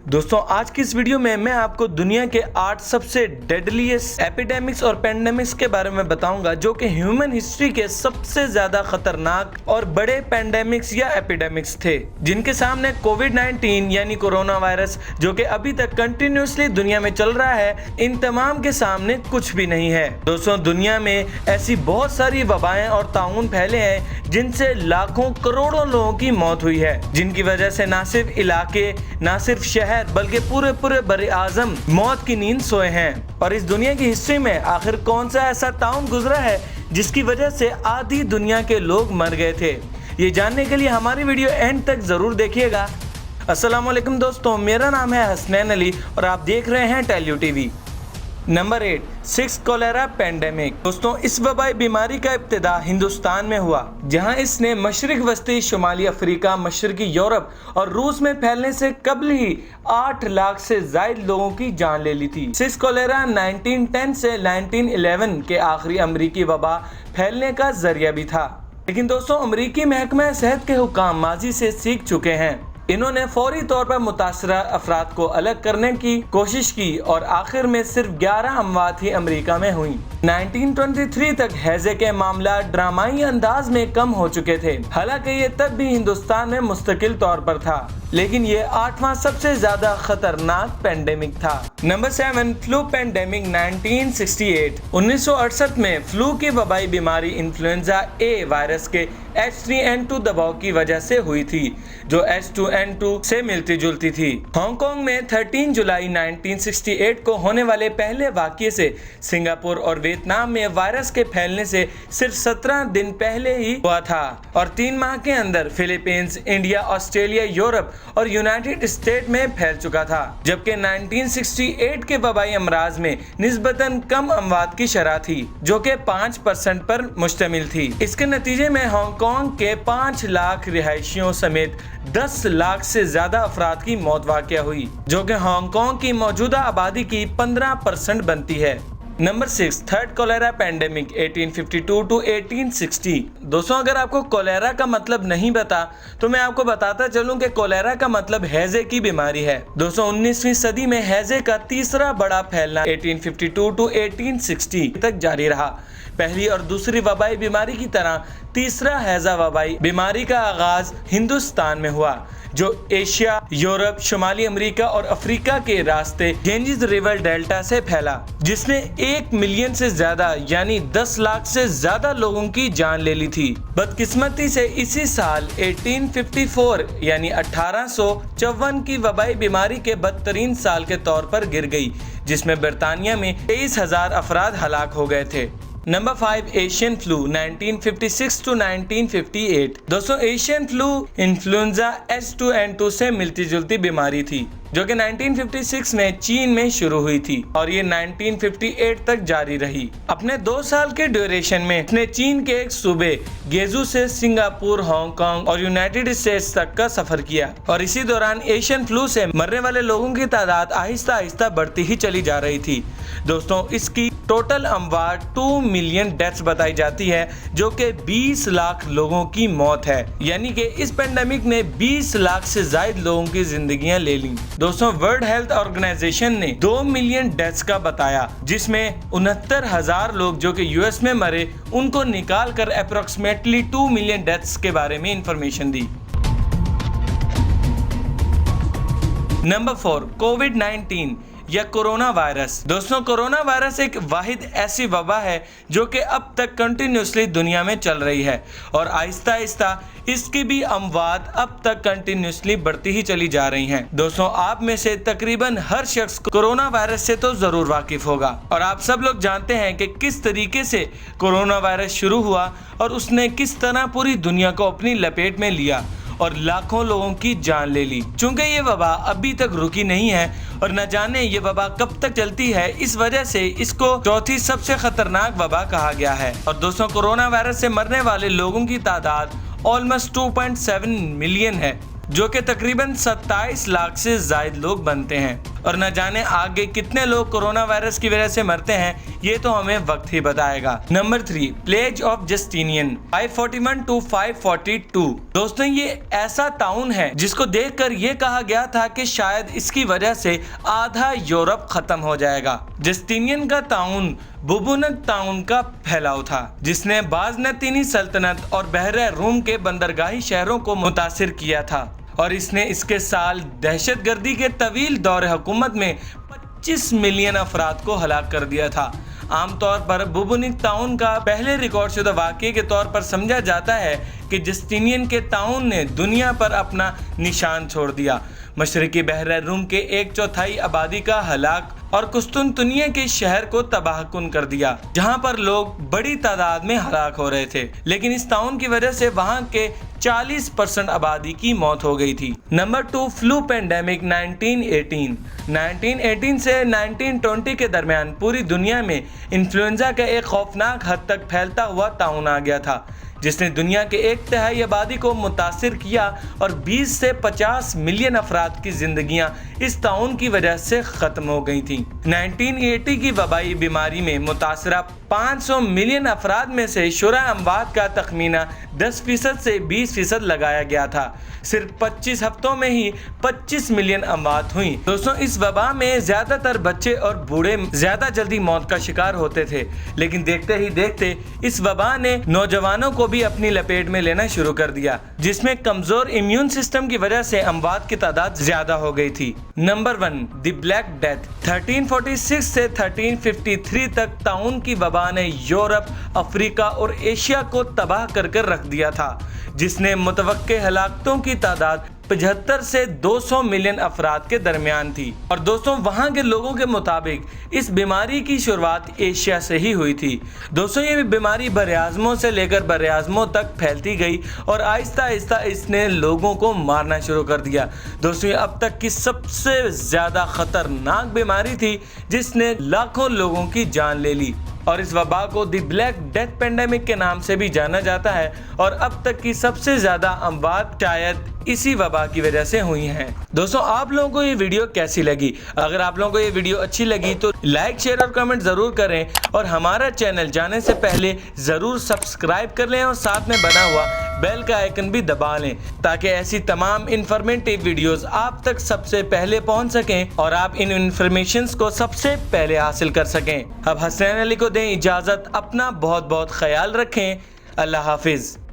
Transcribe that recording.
दोस्तों आज की इस वीडियो में मैं आपको दुनिया के 8 सबसे डेडलीस्ट एपिडेमिक्स और पेंडेमिक्स के बारे में बताऊंगा जो कि ह्यूमन हिस्ट्री के सबसे ज्यादा खतरनाक और बड़े पेंडेमिक्स या एपिडेमिक्स थे, जिनके सामने कोविड-19 यानी कोरोना वायरस जो कि अभी तक कंटिन्यूसली दुनिया में चल रहा है, इन तमाम के सामने कुछ भी नहीं है। दोस्तों दुनिया में ऐसी बहुत सारी वबाएं और ताउन फैले हैं जिनसे लाखों करोड़ों लोगों की मौत हुई है, जिनकी वजह से ना सिर्फ इलाके ना सिर्फ शहर बल्कि पूरे बड़े आजम मौत की नींद सोए हैं। और इस दुनिया की हिस्ट्री में आखिर कौन सा ऐसा टाउन गुजरा है जिसकी वजह से आधी दुनिया के लोग मर गए थे, ये जानने के लिए हमारी वीडियो एंड तक जरूर देखिएगा। अस्सलाम वालेकुम दोस्तों, मेरा नाम है हसनैन अली और आप देख रहे हैं टेल्यू टीवी। Number 8, 6 cholera pandemic. दोस्तों इस वबाई बीमारी का इब्तिदा हिंदुस्तान में हुआ, जहां इसने मशरिक वस्ती, शुमाली अफ्रीका, मशरकी यूरोप और रूस में फैलने से कबल ही 8 लाख से ज्यादा लोगों की जान ले ली थी। 6 कोलेरा 1910 से 1911 के आखिरी अमरीकी वबा फैलने का जरिया भी था। लेकिन दोस्तों अमरीकी महकमा सेहत के हुकाम माजी से सीख चुके हैं। इन्होंने फौरी तौर पर मुतासरा अफराद को अलग करने की कोशिश की और आखिर में सिर्फ 11 अमवात ही अमेरिका में हुई। 1923 तक हैजे के मामला ड्रामाई अंदाज में कम हो चुके थे, हालांकि ये तब भी हिंदुस्तान में मुस्तकिल तौर पर था, लेकिन ये 8वां सबसे ज्यादा खतरनाक पेंडेमिक था। Number 7, flu pandemic 1968। 1968 में फ्लू की वबाई बीमारी इन्फ्लुएंजा ए वायरस के H3N2 दबाव की वजह से हुई थी, जो H2N2 से मिलती जुलती थी। हांगकांग में 13 जुलाई 1968 को होने वाले पहले वाक़ये से सिंगापुर और वियतनाम में वायरस के फैलने से सिर्फ 17 दिन पहले ही हुआ था और 3 माह के अंदर फिलीपींस, इंडिया, ऑस्ट्रेलिया, यूरोप और यूनाइटेड स्टेट में फैल चुका था। जबकि 1968 के वबाई अमराज में निस्बतन कम अमवात की शरह थी, जो कि 5% पर मुश्तमिल थी। इसके नतीजे में हांगकांग के 5 लाख रिहायशियों समेत 10 लाख से ज्यादा अफराद की मौत वाक़या हुई, जो कि हांगकांग की मौजूदा आबादी की 15% बनती है। Number 6, third cholera pandemic 1852 to 1860। दोस्तों अगर आपको कोलेरा का मतलब नहीं पता तो मैं आपको बताता चलूं कि कोलेरा का मतलब हैजे की बीमारी है। दोस्तों 19वीं सदी में हैजे का तीसरा बड़ा फैलना 1852 टू 1860 तक जारी रहा। पहली और दूसरी वबाई बीमारी की तरह तीसरा हैजा वबाई बीमारी का आगाज हिंदुस्तान में हुआ, जो एशिया, यूरोप, शुमाली अमेरिका और अफ्रीका के रास्ते गेंजिस रिवर डेल्टा से फैला, जिसने 1 मिलियन से ज्यादा यानी 10 लाख से ज्यादा लोगों की जान ले ली थी। बदकिस्मती से इसी साल 1854 यानी 1854 की वबाई बीमारी के बदतरीन साल के तौर पर गिर गई, जिसमें बरतानिया में 23,000 अफराद हलाक हो गए थे। Number 5, Asian flu 1956 to 1958। दोस्तों एशियन फ्लू इन्फ्लुएंजा H2N2 से मिलती जुलती बीमारी थी, जो कि 1956 में चीन में शुरू हुई थी और ये 1958 तक जारी रही। अपने 2 साल के ड्यूरेशन में इसने चीन के एक सूबे गेजू से सिंगापुर, हांगकांग और यूनाइटेड स्टेट्स तक का सफर किया और इसी दौरान एशियन फ्लू से मरने वाले लोगों की तादाद आहिस्ता आहिस्ता बढ़ती ही चली जा रही थी। दोस्तों इसकी टोटल अमवात 2 मिलियन डेथ्स बताई जाती है, जो कि 20 लाख लोगों की मौत है, यानी कि इस पेंडेमिक ने 20 लाख से ज्यादा लोगों की जिंदगियां ले ली। दोस्तों वर्ल्ड हेल्थ ऑर्गेनाइजेशन ने 2 मिलियन डेथ्स का बताया, जिसमें 69,000 लोग जो कि यूएस में मरे उनको निकाल कर अप्रोक्सीमेटली 2 मिलियन डेथ्स के बारे में इंफॉर्मेशन दी। नंबर 4, कोविड-19 या कोरोना वायरस। दोस्तों कोरोना वायरस एक वाहिद ऐसी वबा है जो कि अब तक कंटिन्यूसली दुनिया में चल रही है और आहिस्ता आहिस्ता इसकी भी अमवात अब तक कंटिन्यूसली बढ़ती ही चली जा रही हैं। दोस्तों आप में से तकरीबन हर शख्स कोरोना वायरस से तो जरूर वाकिफ होगा और आप सब लोग जानते हैं कि किस तरीके से कोरोना वायरस शुरू हुआ और उसने किस तरह पूरी दुनिया को अपनी लपेट में लिया और लाखों लोगों की जान ले ली। चूंकि ये वबा अभी तक रुकी नहीं है और न जाने ये वबा कब तक चलती है, इस वजह से इसको चौथी सबसे खतरनाक वबा कहा गया है। और दोस्तों कोरोना वायरस से मरने वाले लोगों की तादाद ऑलमोस्ट 2.7 मिलियन है। जो कि तकरीबन 27 लाख से ज्यादा लोग बनते हैं। और न जाने आगे कितने लोग कोरोना वायरस की वजह से मरते हैं, ये तो हमें वक्त ही बताएगा। Number 3, plague of Justinian 541 to 542। दोस्तों ये ऐसा ताउन है जिसको देखकर ये कहा गया था कि शायद इसकी वजह से आधा यूरोप खत्म हो जाएगा। जस्टिनियन का ताउन बुबुनक ताउन का फैलाव था, जिसने बाज़नतीनी सल्तनत और बहरे रूम के बंदरगाही शहरों को मुतासिर किया था, और इसने इसके साल दहशतगर्दी के तवील दौर हुकूमत में 25 मिलियन अफराद को हलाक कर दिया था। आमतौर पर बुबुनिक ताउन का पहले रिकॉर्ड शुदा वाक़ये के तौर पर समझा जाता है कि जस्टिनियन के ताउन ने दुनिया पर अपना निशान छोड़ दिया। मशरकी बहरे रूम के 1/4 आबादी का हलाक और कुस्तुनतुनिया के शहर को तबाहकुन कर दिया, जहां पर लोग बड़ी तादाद में हलाक हो रहे थे। लेकिन इस ताउन की वजह से वहां के 40% आबादी की मौत हो गई थी। नंबर 2, फ्लू पेंडेमिक 1918 से 1920 के दरमियान पूरी दुनिया में इन्फ्लुएंजा का एक खौफनाक हद तक फैलता हुआ ताउन आ गया था, जिसने दुनिया के 1/3 आबादी को मुतासिर किया और 20 से 50 मिलियन अफराद की जिंदगियां इस ताउन की वजह से ख़त्म हो गई थी। 1980 की वबाई बीमारी में मुतासरा 500 मिलियन अफराद में से शुरा अमवात का तखमीना 10% से 20% लगाया गया था। सिर्फ 25 हफ्तों में ही 25 मिलियन अमवात हुई। दोस्तों इस वबा में ज़्यादातर बच्चे और बूढ़े ज़्यादा जल्दी मौत का शिकार होते थे, लेकिन देखते ही देखते इस वबा ने नौजवानों को भी अपनी लपेट में लेना शुरू कर दिया, जिसमें कमजोर इम्यून सिस्टम की वजह से अमवात की तादाद ज्यादा हो गई थी। नंबर 1, द ब्लैक डेथ 1346 से 1353 तक ताउन की वबा ने यूरोप, अफ्रीका और एशिया को तबाह कर रख दिया था, जिसने मुतवक्के हलाकतों की तादाद 75 से 200 मिलियन अफराद के दरमियान थी। और दोस्तों वहाँ के लोगों के मुताबिक इस बीमारी की शुरुआत एशिया से ही हुई थी। दोस्तों ये बीमारी बरआज़मों से लेकर बरआज़मों तक फैलती गई और आहिस्ता आहिस्ता इसने लोगों को मारना शुरू कर दिया। दोस्तों ये अब तक की सबसे ज़्यादा ख़तरनाक बीमारी थी, जिसने लाखों लोगों की जान ले ली, और इस वबा को द ब्लैक डेथ पेंडेमिक के नाम से भी जाना जाता है। और अब तक की सबसे ज़्यादा अमवात शायद इसी वबा की वजह से हुई हैं। दोस्तों आप लोगों को ये वीडियो कैसी लगी? अगर आप लोगों को ये वीडियो अच्छी लगी तो लाइक, शेयर और कमेंट ज़रूर करें, और हमारा चैनल जाने से पहले ज़रूर सब्सक्राइब कर लें और साथ में बना हुआ बेल का आइकन भी दबा लें, ताकि ऐसी तमाम इंफॉर्मेटिव वीडियोस आप तक सबसे पहले पहुंच सकें और आप इन इंफॉर्मेशंस को सबसे पहले हासिल कर सकें। अब हसनैन अली को दें इजाज़त, अपना बहुत बहुत ख्याल रखें। अल्लाह हाफिज़।